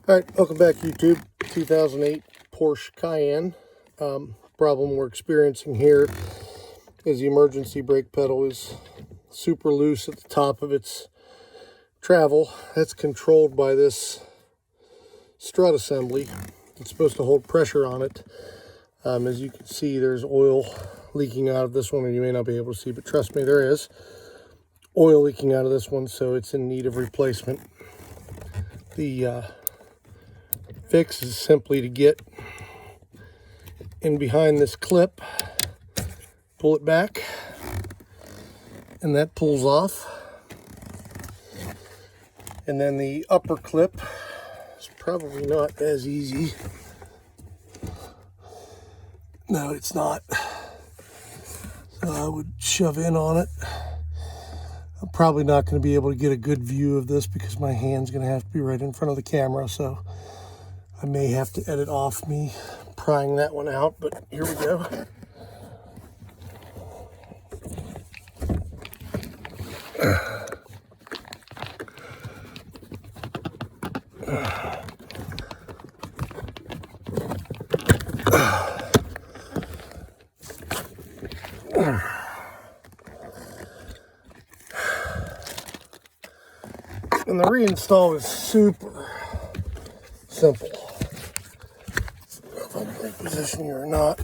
All right, welcome back, YouTube. 2008 Porsche Cayenne. Problem we're experiencing here is the emergency brake pedal is super loose at the top of its travel. That's controlled by this strut assembly. It's supposed to hold pressure on it. As you can see, there's oil leaking out of this one, and you may not be able to see, but trust me, there is oil leaking out of this one, so it's in need of replacement. The fix is simply to get in behind this clip, pull it back, and that pulls off. And then the upper clip is probably not as easy. No, it's not. So I would shove in on it. I'm probably not going to be able to get a good view of this because my hand's going to have to be right in front of the camera, so I may have to edit off me prying that one out, but here we go. And the reinstall is super simple. I don't know if I'm in the right position here or not.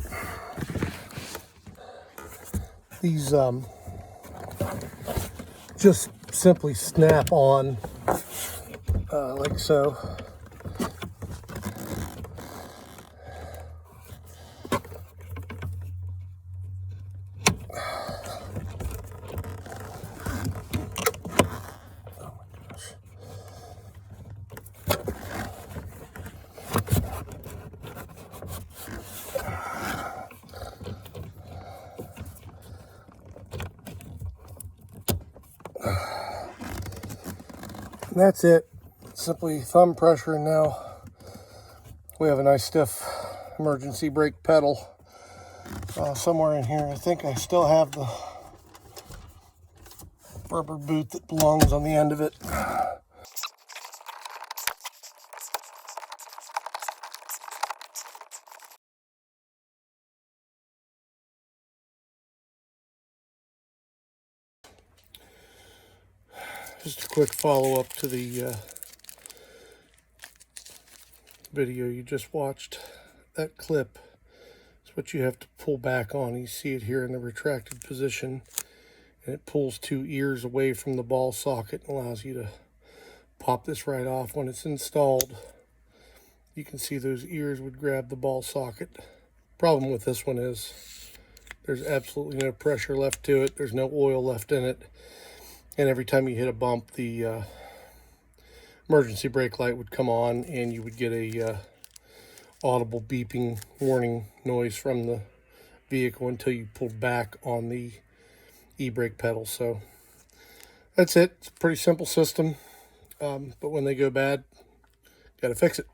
These just simply snap on like so. And that's it. Simply thumb pressure, and now we have a nice stiff emergency brake pedal. Somewhere in here, I think I still have the rubber boot that belongs on the end of it. Just a quick follow-up to the video you just watched. That clip is what you have to pull back on. You see it here in the retracted position, and it pulls two ears away from the ball socket and allows you to pop this right off. When it's installed, you can see those ears would grab the ball socket. Problem with this one is there's absolutely no pressure left to it. There's no oil left in it. And every time you hit a bump, the emergency brake light would come on, and you would get a audible beeping warning noise from the vehicle until you pulled back on the e-brake pedal. So that's it. It's a pretty simple system, but when they go bad, got to fix it.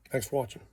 Thanks for watching.